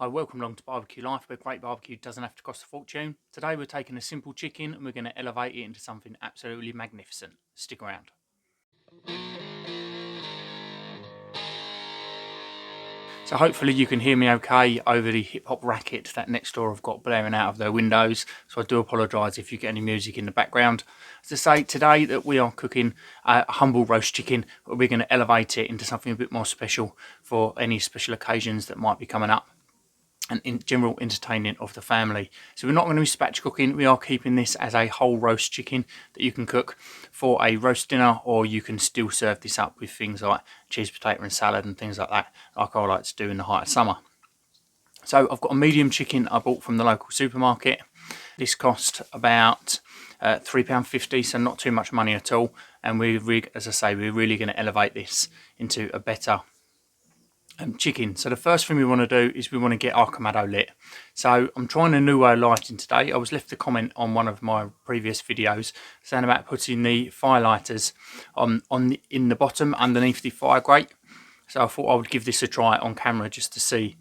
Hi, welcome along to Barbecue Life, where great barbecue doesn't have to cost a fortune. Today we're taking a simple chicken and we're going to elevate it into something absolutely magnificent. Stick around. So hopefully you can hear me okay over the hip hop racket that next door have got blaring out of their windows. So I do apologise if you get any music in the background. As I say, today that we are cooking a humble roast chicken, but we're going to elevate it into something a bit more special for any special occasions that might be coming up, and in general entertaining of the family. So we're not going to be spatch cooking. We are keeping this as a whole roast chicken that you can cook for a roast dinner, or you can still serve this up with things like cheese, potato and salad and things like that, like I like to do in the height of summer. So I've got a medium chicken I bought from the local supermarket. This cost about £3.50, so not too much money at all. And as I say, we're really going to elevate this into a better chicken. So the first thing we want to do is we want to get our kamado lit. So I'm trying a new way of lighting today. I was left a comment on one of my previous videos saying about putting the firelighters in the bottom underneath the fire grate. So I thought I would give this a try on camera just to see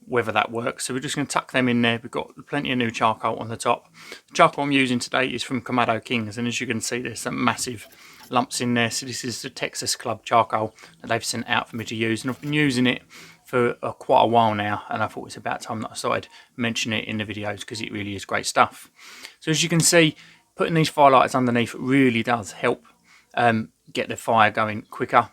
whether that works. So we're just going to tuck them in there. We've got plenty of new charcoal on the top. The charcoal I'm using today is from Kamado Kings, and as you can see there's some massive lumps in there. So this is the Texas Club charcoal that they've sent out for me to use, and I've been using it for quite a while now, and I thought it's about time that I started mentioning it in the videos because it really is great stuff. So as you can see, putting these firelighters underneath really does help get the fire going quicker.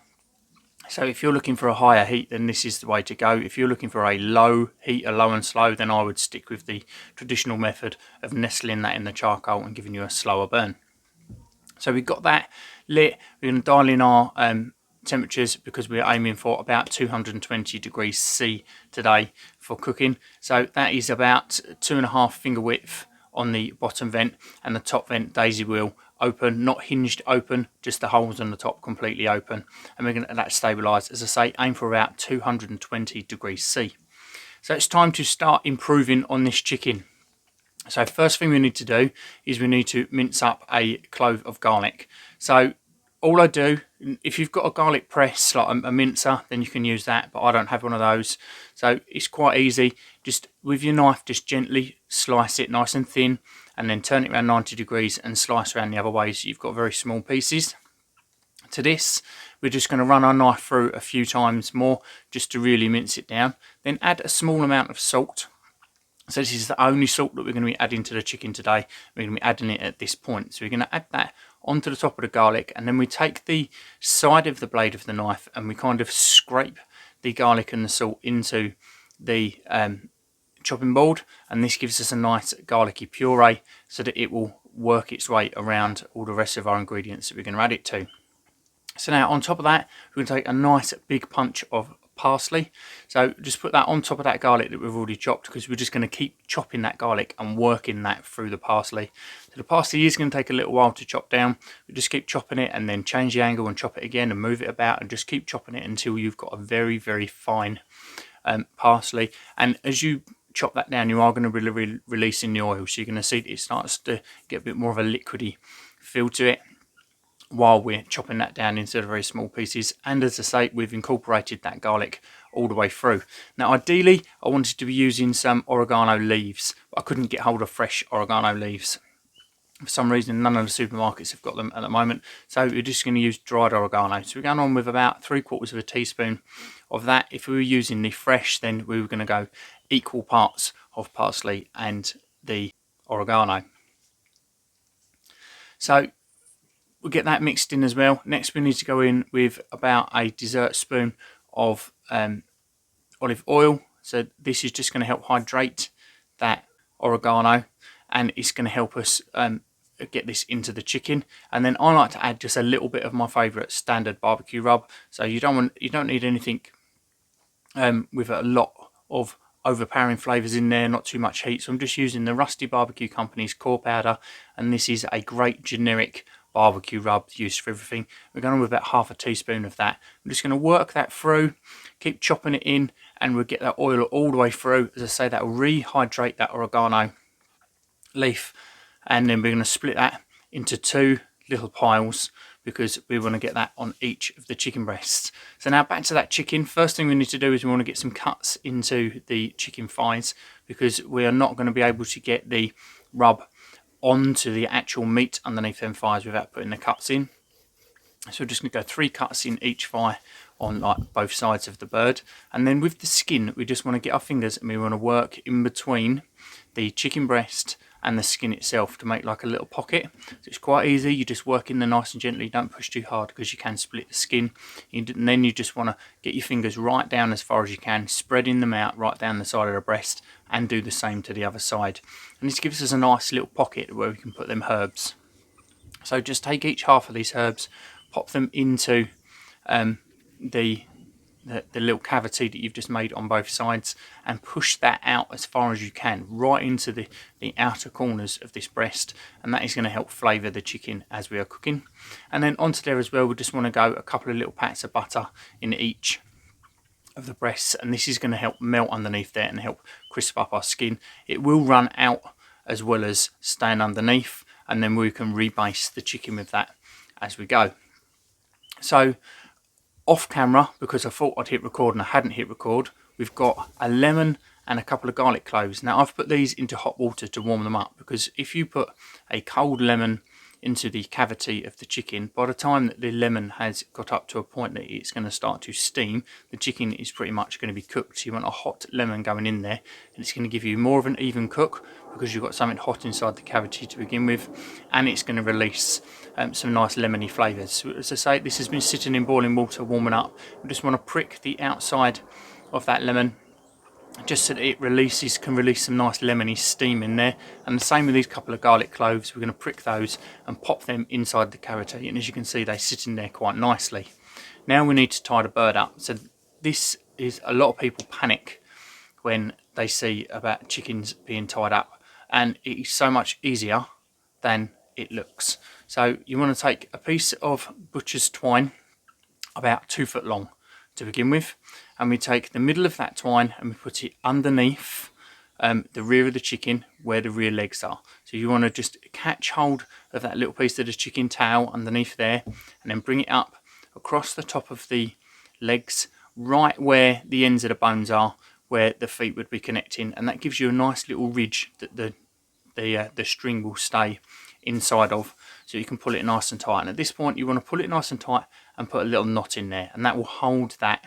So if you're looking for a higher heat, then this is the way to go. If you're looking for a low heat, a low and slow, then I would stick with the traditional method of nestling that in the charcoal and giving you a slower burn. So we've got that lit. We're going to dial in our temperatures because we're aiming for about 220 degrees C today for cooking. So that is about 2.5 finger width on the bottom vent, and the top vent daisy wheel open, not hinged open, just the holes on the top completely open. And we're going to let that stabilise. As I say, aim for about 220 degrees C. So it's time to start improving on this chicken. So first thing we need to do is we need to mince up a clove of garlic. So all I do, if you've got a garlic press, like a mincer, then you can use that, but I don't have one of those. So it's quite easy. Just with your knife, just gently slice it nice and thin, and then turn it around 90 degrees and slice around the other way so you've got very small pieces. To this, we're just going to run our knife through a few times more just to really mince it down. Then add a small amount of salt. So this is the only salt that we're going to be adding to the chicken today. We're going to be adding it at this point. So we're going to add that onto the top of the garlic, and then we take the side of the blade of the knife and we kind of scrape the garlic and the salt into the chopping board, and this gives us a nice garlicky puree so that it will work its way around all the rest of our ingredients that we're going to add it to. So now on top of that, we're going to take a nice big punch of parsley. So just put that on top of that garlic that we've already chopped, because we're just going to keep chopping that garlic and working that through the parsley. So the parsley is going to take a little while to chop down. We just keep chopping it and then change the angle and chop it again and move it about and just keep chopping it until you've got a very, very fine parsley. And as you chop that down, you are going to be releasing the oil. So you're going to see that it starts to get a bit more of a liquidy feel to it while we're chopping that down into very small pieces. And as I say, we've incorporated that garlic all the way through. Now ideally I wanted to be using some oregano leaves, but I couldn't get hold of fresh oregano leaves. For some reason none of the supermarkets have got them at the moment, so we're just going to use dried oregano. So we're going on with about 3/4 teaspoon of that. If we were using the fresh, then we were going to go equal parts of parsley and the oregano. So we'll get that mixed in as well. Next we need to go in with about a dessert spoon of olive oil. So this is just going to help hydrate that oregano, and it's going to help us get this into the chicken. And then I like to add just a little bit of my favourite standard barbecue rub. So you don't need anything with a lot of overpowering flavours in there, not too much heat. So I'm just using the Rusty Barbecue Company's core powder, and this is a great generic barbecue rub used for everything. We're going with about 1/2 teaspoon of that. I'm just going to work that through, keep chopping it in, and we'll get that oil all the way through. As I say, that will rehydrate that oregano leaf, and then we're going to split that into 2 little piles. because we want to get that on each of the chicken breasts. So now back to that chicken. First thing we need to do is we want to get some cuts into the chicken thighs, because we are not going to be able to get the rub onto the actual meat underneath them thighs without putting the cuts in. So we're just going to go 3 cuts in each thigh on like both sides of the bird. And then with the skin, we just want to get our fingers and we want to work in between the chicken breast and the skin itself to make like a little pocket. So it's quite easy. You just work in there nice and gently. Don't push too hard because you can split the skin. And then you just want to get your fingers right down as far as you can, spreading them out right down the side of the breast, and do the same to the other side. And this gives us a nice little pocket where we can put them herbs. So just take each half of these herbs, pop them into the little cavity that you've just made on both sides, and push that out as far as you can right into the outer corners of this breast, and that is going to help flavour the chicken as we are cooking. And then onto there as well, we just want to go a couple of little pats of butter in each of the breasts, and this is going to help melt underneath there and help crisp up our skin. It will run out as well as staying underneath, and then we can rebaste the chicken with that as we go. So off camera, because I thought I'd hit record and I hadn't hit record, we've got a lemon and a couple of garlic cloves. Now I've put these into hot water to warm them up, because if you put a cold lemon into the cavity of the chicken, by the time that the lemon has got up to a point that it's going to start to steam, the chicken is pretty much going to be cooked. So you want a hot lemon going in there, and it's going to give you more of an even cook because you've got something hot inside the cavity to begin with, and it's going to release some nice lemony flavours. So as I say, this has been sitting in boiling water warming up. We just want to prick the outside of that lemon just so that it can release some nice lemony steam in there. And the same with these couple of garlic cloves. We're going to prick those and pop them inside the cavity, and as you can see, they sit in there quite nicely. Now we need to tie the bird up. So this is, a lot of people panic when they see about chickens being tied up, and it is so much easier than it looks. So you want to take a piece of butcher's twine about 2 foot long to begin with, and we take the middle of that twine and we put it underneath the rear of the chicken where the rear legs are. So you want to just catch hold of that little piece of the chicken tail underneath there, and then bring it up across the top of the legs, right where the ends of the bones are, where the feet would be connecting, and that gives you a nice little ridge that the string will stay inside of, so you can pull it nice and tight. And at this point you want to pull it nice and tight and put a little knot in there, and that will hold that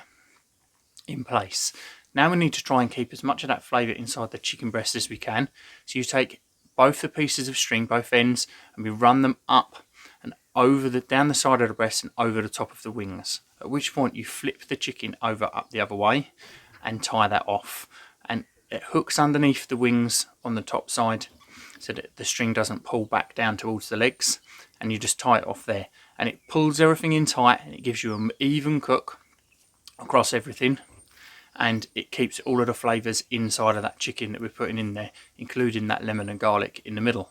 in place. Now we need to try and keep as much of that flavour inside the chicken breast as we can. So you take both the pieces of string, both ends, and we run them up and over down the side of the breast and over the top of the wings, at which point you flip the chicken over up the other way and tie that off, and it hooks underneath the wings on the top side so that the string doesn't pull back down towards the legs, and you just tie it off there, and it pulls everything in tight, and it gives you an even cook across everything, and it keeps all of the flavours inside of that chicken that we're putting in there, including that lemon and garlic in the middle.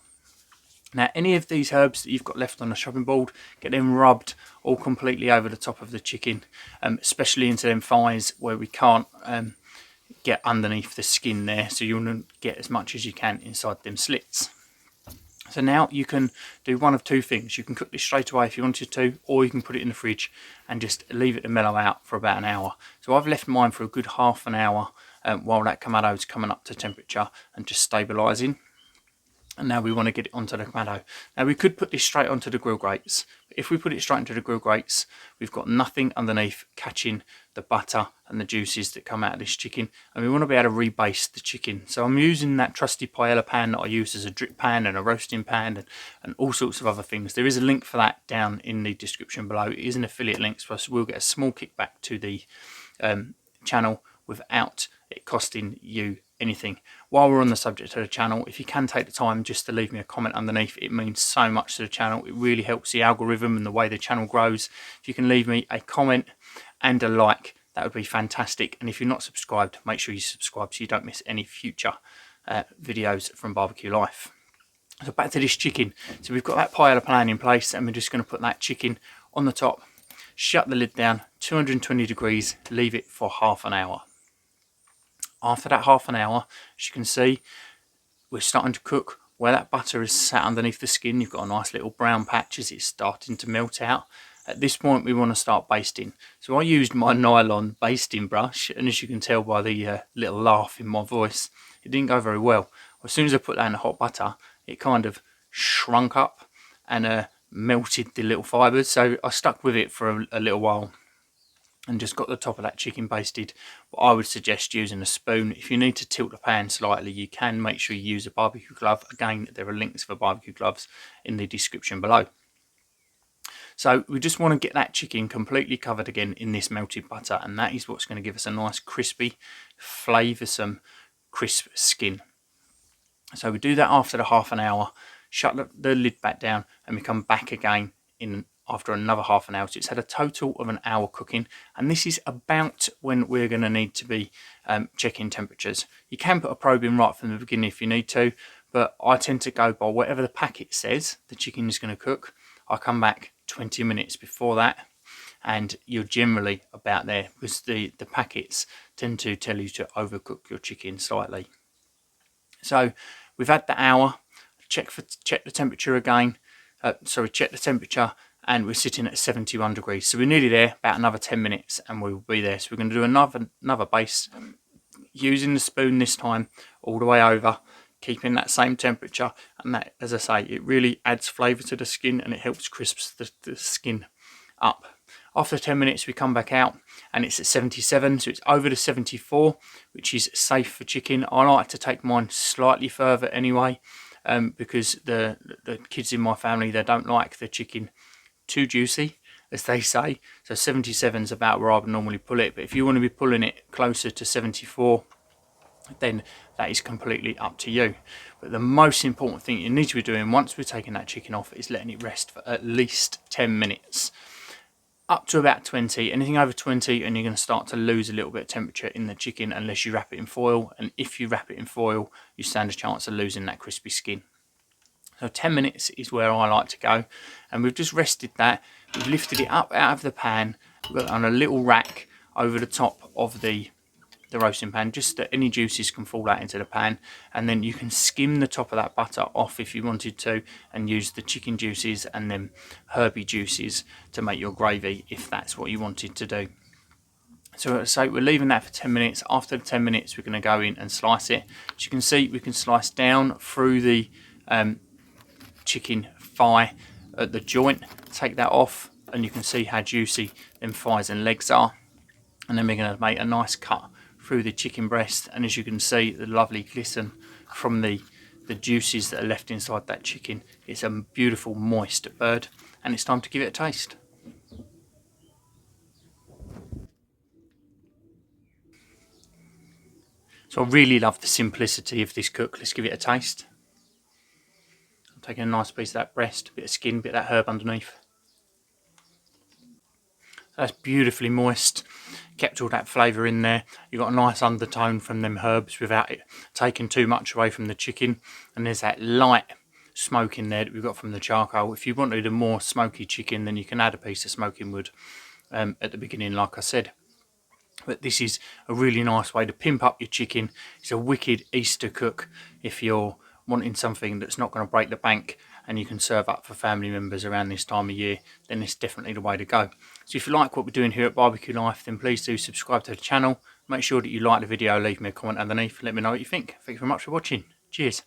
Now any of these herbs that you've got left on the chopping board, get them rubbed all completely over the top of the chicken, especially into them thighs where we can't get underneath the skin there, so you want to get as much as you can inside them slits. So now you can do one of two things. You can cook this straight away if you wanted to, or you can put it in the fridge and just leave it to mellow out for about an hour. So I've left mine for a good half an hour while that kamado is coming up to temperature and just stabilising. And now we want to get it onto the kamado. Now we could put this straight onto the grill grates, but if we put it straight into the grill grates, we've got nothing underneath catching the butter and the juices that come out of this chicken, and we want to be able to rebaste the chicken. So I'm using that trusty paella pan that I use as a drip pan and a roasting pan and all sorts of other things. There is a link for that down in the description below. It is an affiliate link, so we'll get a small kickback to the channel without it costing you anything. While we're on the subject of the channel, if you can take the time just to leave me a comment underneath, it means so much to the channel. It really helps the algorithm and the way the channel grows. If you can leave me a comment and a like, that would be fantastic. And if you're not subscribed, make sure you subscribe so you don't miss any future videos from Barbecue Life. So back to this chicken. So we've got that paella pan in place, and we're just going to put that chicken on the top, shut the lid down, 220 degrees, leave it for half an hour. After that half an hour, as you can see, we're starting to cook where that butter is sat underneath the skin, you've got a nice little brown patch as it's starting to melt out. At this point we want to start basting. So I used my nylon basting brush, and as you can tell by the little laugh in my voice, it didn't go very well. As soon as I put that in the hot butter, it kind of shrunk up and melted the little fibres. So I stuck with it for a little while and just got the top of that chicken basted. But I would suggest using a spoon. If you need to tilt the pan slightly, you can. Make sure you use a barbecue glove. Again, there are links for barbecue gloves in the description below. So we just want to get that chicken completely covered again in this melted butter, and that is what's going to give us a nice crispy, flavoursome, crisp skin. So we do that after the half an hour, shut the lid back down, and we come back again in after another half an hour. So it's had a total of an hour cooking, and this is about when we're going to need to be checking temperatures. You can put a probe in right from the beginning if you need to, but I tend to go by whatever the packet says the chicken is going to cook. I come back 20 minutes before that, and you're generally about there, because the packets tend to tell you to overcook your chicken slightly. So we've had the hour, check the temperature again, check the temperature, and we're sitting at 71 degrees. So we're nearly there, about another 10 minutes and we'll be there. So we're going to do another base, using the spoon this time all the way over, keeping that same temperature, and that, as I say, it really adds flavour to the skin and it helps crisps the skin up. After 10 minutes we come back out and it's at 77, so it's over to 74, which is safe for chicken. I like to take mine slightly further anyway, because the kids in my family, they don't like the chicken too juicy, as they say. So 77 is about where I would normally pull it, but if you want to be pulling it closer to 74, then that is completely up to you. But the most important thing you need to be doing once we're taking that chicken off is letting it rest for at least 10 minutes. Up to about 20, anything over 20 and you're going to start to lose a little bit of temperature in the chicken unless you wrap it in foil, and if you wrap it in foil you stand a chance of losing that crispy skin. So 10 minutes is where I like to go, and we've just rested that. We've lifted it up out of the pan, we've got it on a little rack over the top of the roasting pan, just that any juices can fall out into the pan, and then you can skim the top of that butter off if you wanted to and use the chicken juices and then herby juices to make your gravy if that's what you wanted to do. So we're leaving that for 10 minutes. After the 10 minutes we're going to go in and slice it. As you can see, we can slice down through the chicken thigh at the joint, take that off, and you can see how juicy them thighs and legs are. And then we're going to make a nice cut through the chicken breast, and as you can see, the lovely glisten from the juices that are left inside that chicken. It's a beautiful moist bird, and it's time to give it a taste. So I really love the simplicity of this cook. Let's give it a taste. I'm taking a nice piece of that breast, bit of skin, bit of that herb underneath. That's beautifully moist, kept all that flavour in there. You've got a nice undertone from them herbs without it taking too much away from the chicken. And there's that light smoke in there that we've got from the charcoal. If you wanted a more smoky chicken, then you can add a piece of smoking wood at the beginning, like I said. But this is a really nice way to pimp up your chicken. It's a wicked Easter cook if you're wanting something that's not going to break the bank and you can serve up for family members around this time of year, then it's definitely the way to go. So if you like what we're doing here at Barbecue Life, then please do subscribe to the channel. Make sure that you like the video, leave me a comment underneath, let me know what you think. Thank you very much for watching. Cheers.